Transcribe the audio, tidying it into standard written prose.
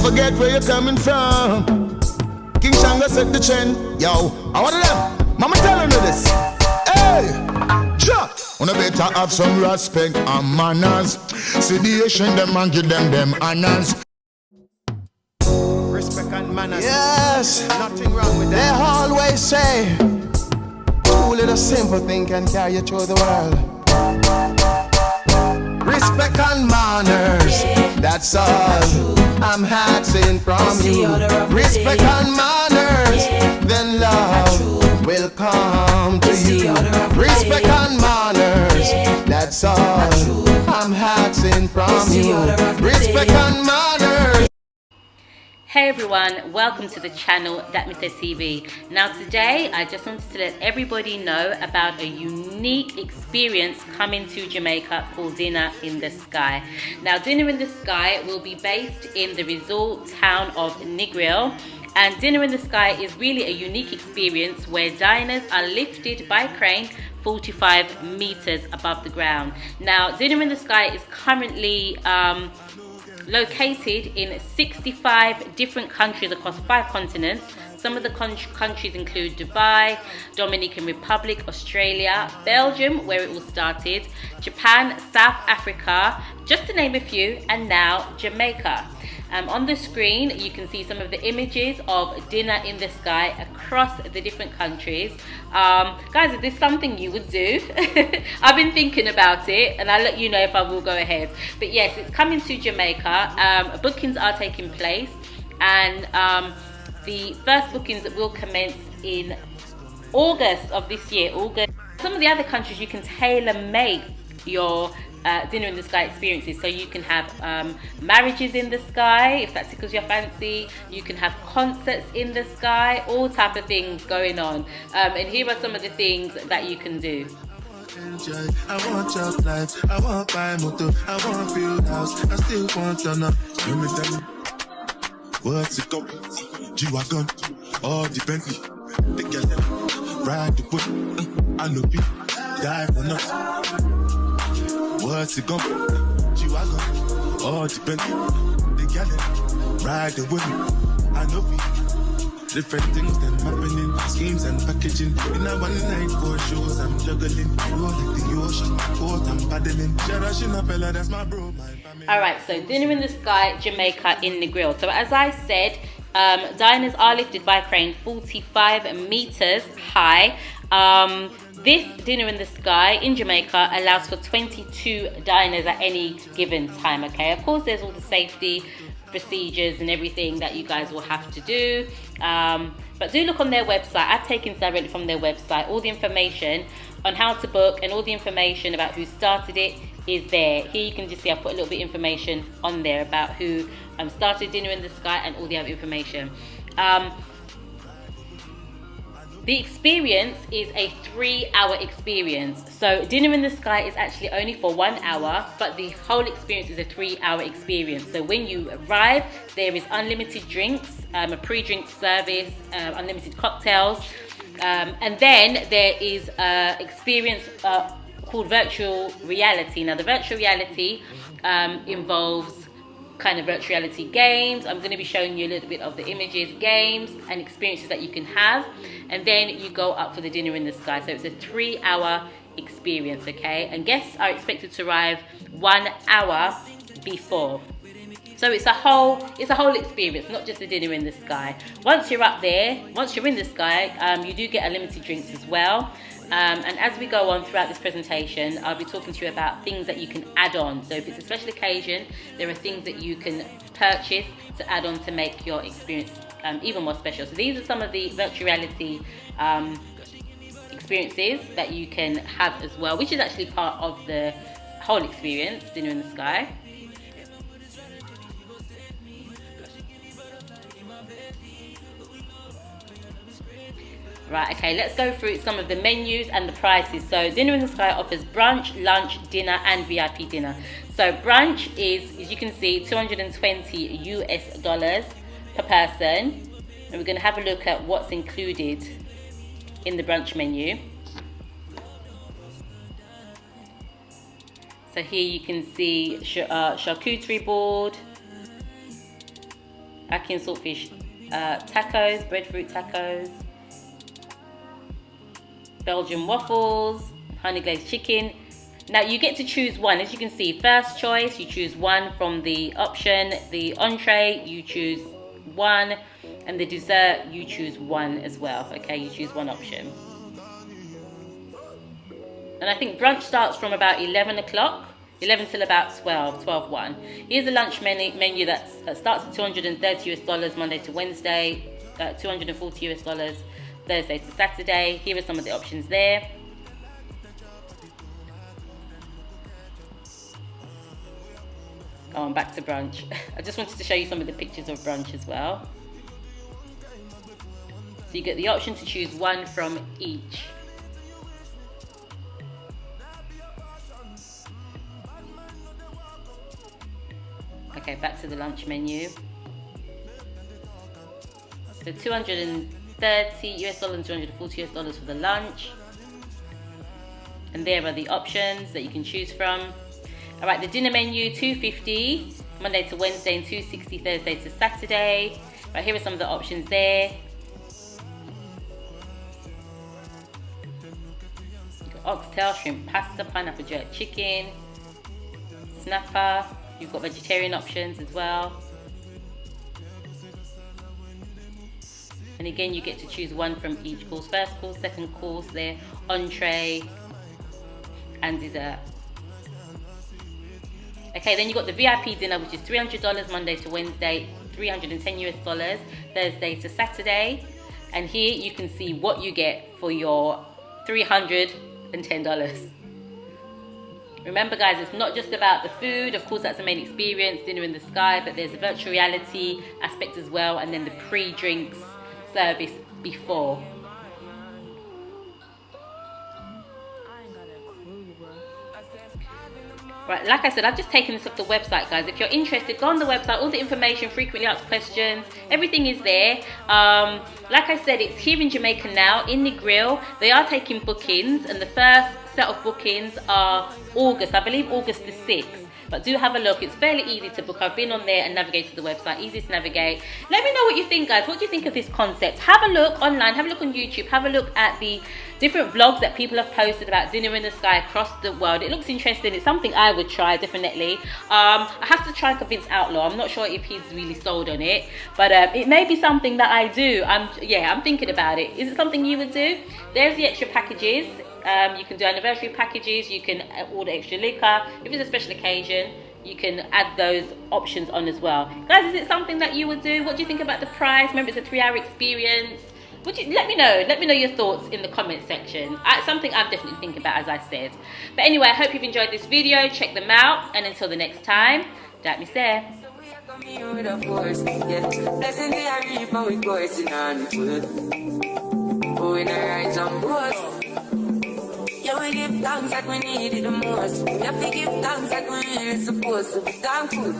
forget where you're coming from. King Shango set the trend. Yo, I want them. Mama telling you this. Hey, Jack. Wanna better have some respect and manners. See the Asian them and give them honors. Respect and manners. Yes, Nothing wrong with that. they always say, too little simple thing can carry you through the world. Respect and manners, that's all I'm asking from you. Respect and manners, then love will come to you. Respect and manners, that's all I'm asking from you. Respect and manners. Hey everyone, welcome to the channel That Mr. TV. Now today I just wanted to let everybody know about a unique experience coming to Jamaica called Dinner in the Sky. Now Dinner in the Sky will be based in the resort town of NEGRIL, and Dinner in the Sky is really a unique experience where diners are lifted by crane 45 meters above the ground. Now Dinner in the Sky is currently located in 65 different countries across 5 continents. Some of the countries include Dubai, Dominican Republic, Australia, Belgium, where it all started, Japan, South Africa, just to name a few, and now Jamaica. On the screen you can see some of the images of Dinner in the Sky across the different countries. Guys, is this something you would do? I've been thinking about it and I'll let you know if I will go ahead. But yes, it's coming to Jamaica. Bookings are taking place, and the first bookings will commence in August of this year. Some of the other countries you can tailor-make your Dinner in the Sky experiences, so you can have marriages in the sky if that tickles your fancy. You can have concerts in the sky, all type of things going on, and here are some of the things that you can do. Enjoy. I want your life, I want buy motor, I want build house, I still want to know. Give me them. What's it go? G-Wagon, all the Bentley, the girl, ride the whip, I know people die for nothing. What's it gonna be? G-Wagon, all the Bentley, the girl, ride the whip, I know people. Different things that happening, schemes and packaging. In a one night for shows, I'm juggling. Roll like the ocean, port, I'm paddling. Sharashina Bella, that's my bro, my family. Alright, so Dinner in the Sky, Jamaica in NEGRIL. So as I said, diners are lifted by crane 45 meters high. This Dinner in the Sky in Jamaica allows for 22 diners at any given time, okay? Of course, there's all the safety procedures and everything that you guys will have to do, but do look on their website. I've taken directly from their website. All the information on how to book and all the information about who started it is there. Here you can just see I've put a little bit of information on there about who started Dinner in the Sky and all the other information. The experience is a 3-hour experience. So Dinner in the Sky is actually only for 1 hour, but the whole experience is a 3-hour experience. So when you arrive, there is unlimited drinks, a pre-drink service, unlimited cocktails, and then there is an experience called virtual reality. Now the virtual reality involves kind of virtual reality games. I'm going to be showing you a little bit of the images, games and experiences that you can have, and then you go up for the Dinner in the Sky. So it's a 3-hour experience, okay? And guests are expected to arrive 1 hour before. So it's a whole experience, not just the Dinner in the Sky. Once you're up there, once you're in the sky, you do get unlimited drinks as well. And as we go on throughout this presentation, I'll be talking to you about things that you can add on. So if it's a special occasion, there are things that you can purchase to add on to make your experience even more special. So these are some of the virtual reality experiences that you can have as well, which is actually part of the whole experience, Dinner in the Sky. Right, okay, let's go through some of the menus and the prices. So Dinner in the Sky offers brunch, lunch, dinner and VIP dinner. So brunch is, as you can see, $220 US per person. And we're going to have a look at what's included in the brunch menu. So here you can see charcuterie board, Akin saltfish tacos, breadfruit tacos, Belgian waffles, honey glazed chicken. Now you get to choose one. As you can see, first choice, you choose one from the option. The entree, you choose one. And the dessert, you choose one as well. Okay, you choose one option. And I think brunch starts from about 11 o'clock. 11 till about 12:1. Here's a lunch menu that starts at $230 Monday to Wednesday, $240 Thursday to Saturday. Here are some of the options there. Oh, and back to brunch. I just wanted to show you some of the pictures of brunch as well. So you get the option to choose one from each. Okay, back to the lunch menu. So $230 and $240 for the lunch. And there are the options that you can choose from. All right, the dinner menu, $250 Monday to Wednesday and $260 Thursday to Saturday. Right, here are some of the options there. You've got oxtail, shrimp pasta, pineapple jerk chicken, snapper. You've got vegetarian options as well. And again, you get to choose one from each course. First course, second course there, entree and dessert. Okay, then you've got the VIP dinner, which is $300 Monday to Wednesday, $310 Thursday to Saturday. And here you can see what you get for your $310. Remember guys, it's not just about the food. Of course, that's the main experience, dinner in the sky, but there's a virtual reality aspect as well, and then the pre-drinks service before. Right, like I said, I've just taken this off the website, guys. If you're interested, go on the website. All the information, frequently asked questions, everything is there. Like I said, it's here in Jamaica now, in NEGRIL. They are taking bookings, and the first set of bookings are August, I believe August the 6th. But do have a look. It's fairly easy to book. I've been on there and navigated the website. Easy to navigate. Let me know what you think, guys. What do you think of this concept? Have a look online. Have a look on YouTube. Have a look at the different vlogs that people have posted about dinner in the sky across the world. It looks interesting. It's something I would try, definitely. I have to try and convince Outlaw. I'm not sure if he's really sold on it, but it may be something that I do. I'm thinking about it. Is it something you would do? There's the extra packages. You can do anniversary packages, you can order extra liquor. If it's a special occasion, you can add those options on as well. Guys, is it something that you would do? What do you think about the price? Remember, it's a 3-hour experience. Let me know your thoughts in the comment section. Something I'm definitely thinking about, as I said. But anyway, I hope you've enjoyed this video. Check them out, and until the next time, that me say. Yeah, we give thanks that we need it the most. We have to give thanks that we're supposed to be thankful.